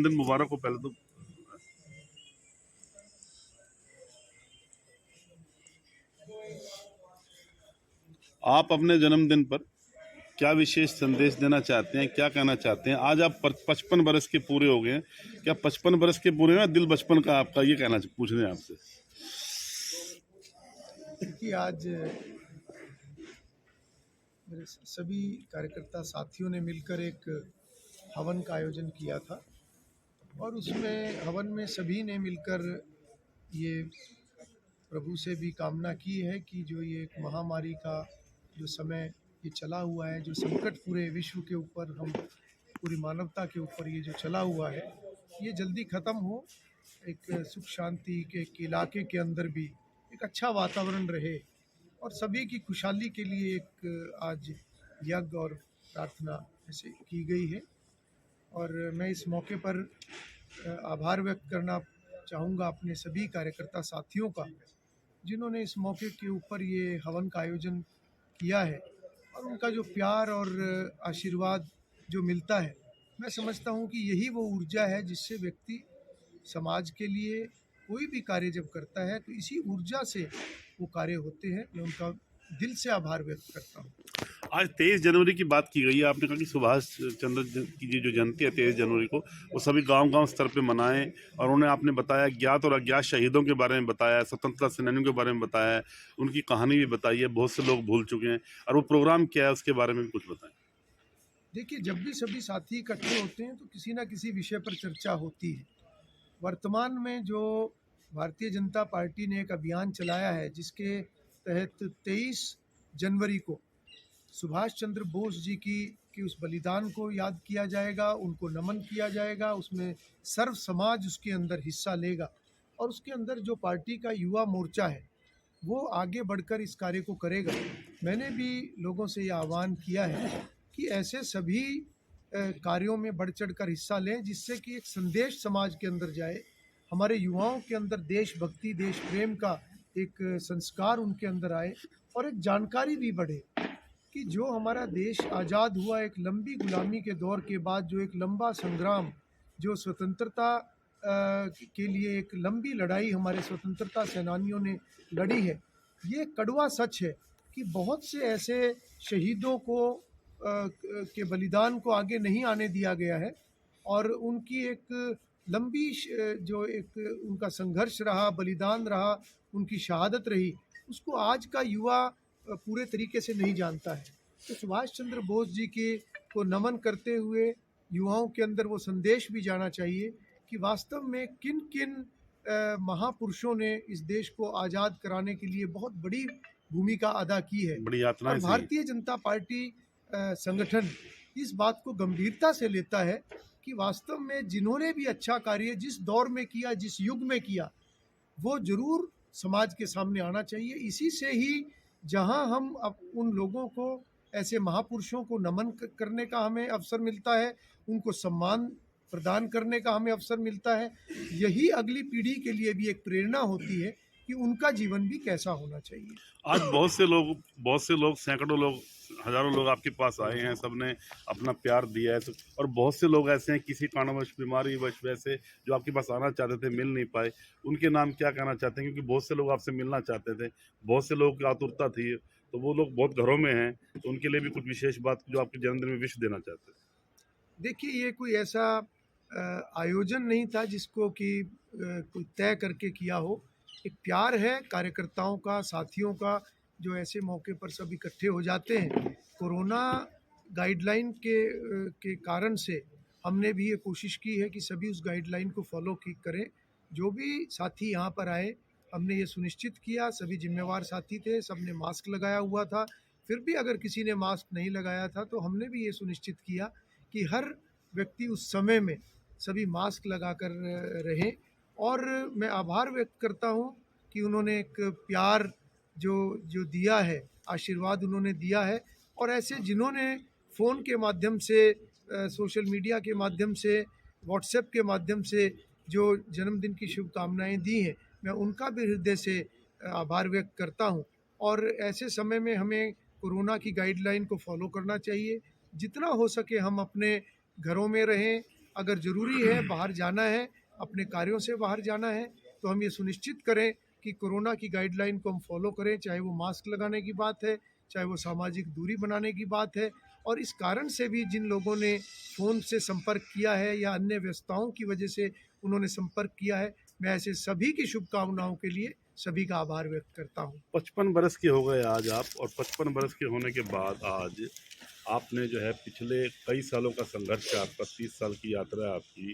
जन्मदिन मुबारक हो पहले तो। आप अपने जन्मदिन पर क्या विशेष संदेश देना चाहते हैं, क्या कहना चाहते हैं? आज आप 55 बरस के पूरे हो गए हैं, क्या 55 बरस के पूरे हैं, दिल बचपन का आपका, ये कहना पूछ रहे हैं आपसे। देखिए, आज मेरे सभी कार्यकर्ता साथियों ने मिलकर एक हवन का आयोजन किया था और उसमें हवन में सभी ने मिलकर ये प्रभु से भी कामना की है कि जो ये एक महामारी का जो समय ये चला हुआ है, जो संकट पूरे विश्व के ऊपर, हम पूरी मानवता के ऊपर ये जो चला हुआ है, ये जल्दी ख़त्म हो। एक सुख शांति के एक इलाके के अंदर भी एक अच्छा वातावरण रहे और सभी की खुशहाली के लिए एक आज यज्ञ और प्रार्थना ऐसे की गई है। और मैं इस मौके पर आभार व्यक्त करना चाहूँगा अपने सभी कार्यकर्ता साथियों का, जिन्होंने इस मौके के ऊपर ये हवन का आयोजन किया है और उनका जो प्यार और आशीर्वाद जो मिलता है, मैं समझता हूँ कि यही वो ऊर्जा है जिससे व्यक्ति समाज के लिए कोई भी कार्य जब करता है तो इसी ऊर्जा से वो कार्य होते हैं। मैं उनका दिल से आभार व्यक्त करता हूँ। आज 23 जनवरी की बात की गई है, आपने कहा कि सुभाष चंद्र की जो जयंती है 23 जनवरी को, वो सभी गांव-गांव स्तर पे मनाएं, और उन्हें आपने बताया ज्ञात और अज्ञात शहीदों के बारे में बताया, स्वतंत्रता सेनानियों के बारे में बताया है, उनकी कहानी भी बताई है, बहुत से लोग भूल चुके हैं, और वो प्रोग्राम क्या है उसके बारे में भी कुछ बताएं। देखिए, जब भी सभी साथी इकट्ठे होते हैं तो किसी ना किसी विषय पर चर्चा होती है। वर्तमान में जो भारतीय जनता पार्टी ने एक अभियान चलाया है, जिसके तहत 23 जनवरी को सुभाष चंद्र बोस जी की उस बलिदान को याद किया जाएगा, उनको नमन किया जाएगा, उसमें सर्व समाज उसके अंदर हिस्सा लेगा और उसके अंदर जो पार्टी का युवा मोर्चा है वो आगे बढ़कर इस कार्य को करेगा। मैंने भी लोगों से ये आह्वान किया है कि ऐसे सभी कार्यों में बढ़ चढ़ कर हिस्सा लें, जिससे कि एक संदेश समाज के अंदर जाए, हमारे युवाओं के अंदर देशभक्ति, देश प्रेम का एक संस्कार उनके अंदर आए और एक जानकारी भी बढ़े कि जो हमारा देश आज़ाद हुआ एक लंबी गुलामी के दौर के बाद, जो एक लंबा संग्राम, जो स्वतंत्रता के लिए एक लंबी लड़ाई हमारे स्वतंत्रता सेनानियों ने लड़ी है, ये कड़वा सच है कि बहुत से ऐसे शहीदों को के बलिदान को आगे नहीं आने दिया गया है और उनकी एक लंबी जो एक उनका संघर्ष रहा, बलिदान रहा, उनकी शहादत रही, उसको आज का युवा पूरे तरीके से नहीं जानता है। तो सुभाष चंद्र बोस जी के को नमन करते हुए युवाओं के अंदर वो संदेश भी जाना चाहिए कि वास्तव में किन किन महापुरुषों ने इस देश को आज़ाद कराने के लिए बहुत बड़ी भूमिका अदा की है। बड़ी यातनाएं और सही। भारतीय जनता पार्टी संगठन इस बात को गंभीरता से लेता है कि वास्तव में जिन्होंने भी अच्छा कार्य जिस दौर में किया, जिस युग में किया, वो जरूर समाज के सामने आना चाहिए। इसी से ही जहां हम अब उन लोगों को, ऐसे महापुरुषों को नमन करने का हमें अवसर मिलता है, उनको सम्मान प्रदान करने का हमें अवसर मिलता है, यही अगली पीढ़ी के लिए भी एक प्रेरणा होती है कि उनका जीवन भी कैसा होना चाहिए। आज बहुत से लोग, सैकड़ों लोग, हजारों लोग आपके पास आए हैं, सबने अपना प्यार दिया है, और बहुत से लोग ऐसे हैं किसी कारणवश, बीमारीवश, वैसे जो आपके पास आना चाहते थे, मिल नहीं पाए, उनके नाम क्या कहना चाहते हैं? क्योंकि बहुत से लोग आपसे मिलना चाहते थे, बहुत से लोगों की आतुरता थी, तो वो लोग बहुत घरों में हैं, तो उनके लिए भी कुछ विशेष बात जो आपके जन्मदिन में विश देना चाहते हैं। देखिए, ये कोई ऐसा आयोजन नहीं था जिसको कि कोई तय करके किया हो। एक प्यार है कार्यकर्ताओं का, साथियों का, जो ऐसे मौके पर सब इकट्ठे हो जाते हैं। कोरोना गाइडलाइन के कारण से हमने भी ये कोशिश की है कि सभी उस गाइडलाइन को फॉलो करें। जो भी साथी यहाँ पर आए, हमने ये सुनिश्चित किया, सभी जिम्मेवार साथी थे, सबने मास्क लगाया हुआ था। फिर भी अगर किसी ने मास्क नहीं लगाया था तो हमने भी ये सुनिश्चित किया कि हर व्यक्ति उस समय में सभी मास्क लगाकर रहें। और मैं आभार व्यक्त करता हूँ कि उन्होंने एक प्यार जो दिया है, आशीर्वाद उन्होंने दिया है, और ऐसे जिन्होंने फ़ोन के माध्यम से, सोशल मीडिया के माध्यम से, व्हाट्सएप के माध्यम से जो जन्मदिन की शुभकामनाएं दी हैं, मैं उनका भी हृदय से आभार व्यक्त करता हूं। और ऐसे समय में हमें कोरोना की गाइडलाइन को फॉलो करना चाहिए। जितना हो सके हम अपने घरों में रहें, अगर ज़रूरी है बाहर जाना है, अपने कार्यों से बाहर जाना है, तो हम ये सुनिश्चित करें कि कोरोना की गाइडलाइन को हम फॉलो करें, चाहे वो मास्क लगाने की बात है, चाहे वो सामाजिक दूरी बनाने की बात है। और इस कारण से भी जिन लोगों ने फ़ोन से संपर्क किया है या अन्य व्यस्तताओं की वजह से उन्होंने संपर्क किया है, मैं ऐसे सभी की शुभकामनाओं के लिए सभी का आभार व्यक्त करता हूँ। 55 बरस के हो गए आज आप, और 55 बरस के होने के बाद आज आपने जो है पिछले कई सालों का संघर्ष है आपका, 30 साल की यात्रा है आपकी,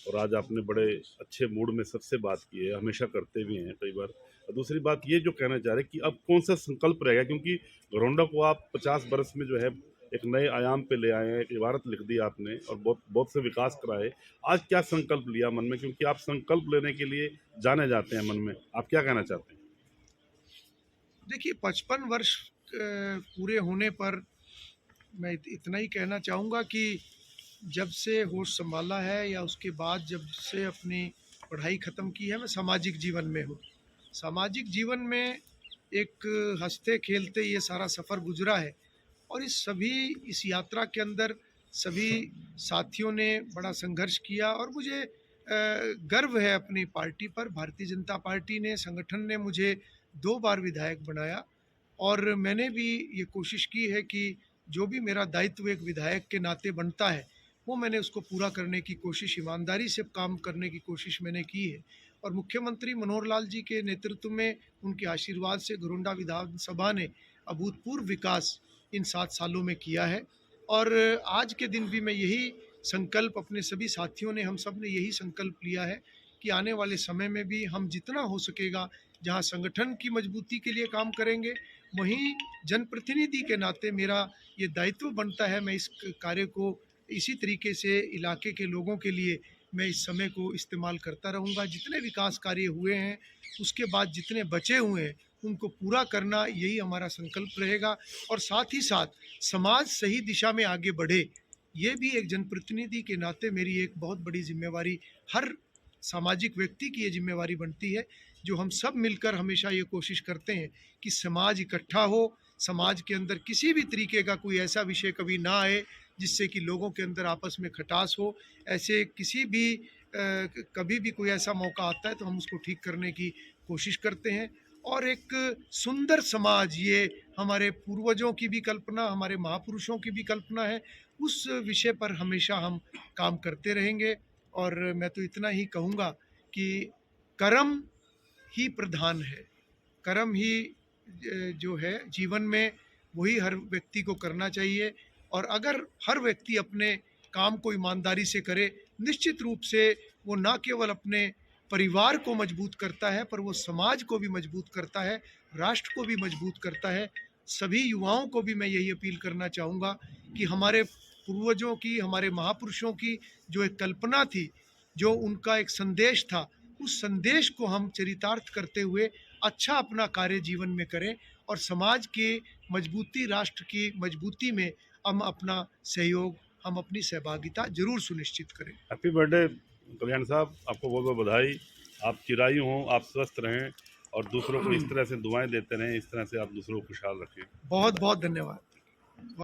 और आज आपने बड़े अच्छे मूड में सबसे बात की है, हमेशा करते भी हैं कई बार। और दूसरी बात ये जो कहना चाह रहे हैं कि अब कौन सा संकल्प रहेगा, क्योंकि घरौंडा को आप 50 बरस में जो है एक नए आयाम पे ले आए हैं, एक इबारत लिख दी आपने और बहुत बहुत से विकास कराए। आज क्या संकल्प लिया मन में, क्योंकि आप संकल्प लेने के लिए जाने जाते हैं मन में, आप क्या कहना चाहते हैं? देखिए 55 वर्ष पूरे होने पर मैं इतना ही कहना चाहूँगा कि जब से होश संभाला है या उसके बाद जब से अपनी पढ़ाई ख़त्म की है, मैं सामाजिक जीवन में हूँ। सामाजिक जीवन में एक हँसते खेलते ये सारा सफ़र गुज़रा है, और इस यात्रा के अंदर सभी साथियों ने बड़ा संघर्ष किया, और मुझे गर्व है अपनी पार्टी पर। भारतीय जनता पार्टी ने, संगठन ने मुझे 2 बार विधायक बनाया, और मैंने भी ये कोशिश की है कि जो भी मेरा दायित्व एक विधायक के नाते बनता है, वो मैंने उसको पूरा करने की कोशिश, ईमानदारी से काम करने की कोशिश मैंने की है। और मुख्यमंत्री मनोहर लाल जी के नेतृत्व में, उनके आशीर्वाद से घरौंडा विधानसभा ने अभूतपूर्व विकास इन 7 सालों में किया है। और आज के दिन भी मैं यही संकल्प, अपने सभी साथियों ने, हम सब ने यही संकल्प लिया है कि आने वाले समय में भी हम जितना हो सकेगा, जहाँ संगठन की मजबूती के लिए काम करेंगे, वहीं जनप्रतिनिधि के नाते मेरा ये दायित्व बनता है, मैं इस कार्य को इसी तरीके से इलाके के लोगों के लिए मैं इस समय को इस्तेमाल करता रहूँगा। जितने विकास कार्य हुए हैं, उसके बाद जितने बचे हुए हैं, उनको पूरा करना, यही हमारा संकल्प रहेगा। और साथ ही साथ समाज सही दिशा में आगे बढ़े, ये भी एक जनप्रतिनिधि के नाते मेरी एक बहुत बड़ी जिम्मेवारी, हर सामाजिक व्यक्ति की ये जिम्मेवारी बनती है, जो हम सब मिलकर हमेशा ये कोशिश करते हैं कि समाज इकट्ठा हो, समाज के अंदर किसी भी तरीके का कोई ऐसा विषय कभी ना आए जिससे कि लोगों के अंदर आपस में खटास हो। ऐसे किसी भी कभी भी कोई ऐसा मौका आता है तो हम उसको ठीक करने की कोशिश करते हैं। और एक सुंदर समाज, ये हमारे पूर्वजों की भी कल्पना, हमारे महापुरुषों की भी कल्पना है, उस विषय पर हमेशा हम काम करते रहेंगे। और मैं तो इतना ही कहूँगा कि कर्म ही प्रधान है, कर्म ही जो है जीवन में, वही हर व्यक्ति को करना चाहिए। और अगर हर व्यक्ति अपने काम को ईमानदारी से करे, निश्चित रूप से वो ना केवल अपने परिवार को मजबूत करता है, पर वो समाज को भी मजबूत करता है, राष्ट्र को भी मजबूत करता है। सभी युवाओं को भी मैं यही अपील करना चाहूँगा कि हमारे पूर्वजों की, हमारे महापुरुषों की जो एक कल्पना थी, जो उनका एक संदेश था, उस संदेश को हम चरितार्थ करते हुए अच्छा अपना कार्य जीवन में करें, और समाज की मजबूती, राष्ट्र की मजबूती में हम अपना सहयोग, हम अपनी सहभागिता ज़रूर सुनिश्चित करें। हैप्पी बर्थडे कल्याण साहब, आपको बहुत बहुत बधाई। आप चिरायु हों, आप स्वस्थ रहें और दूसरों को इस तरह से दुआएं देते रहें, इस तरह से आप दूसरों को खुशहाल रखें। बहुत बहुत धन्यवाद।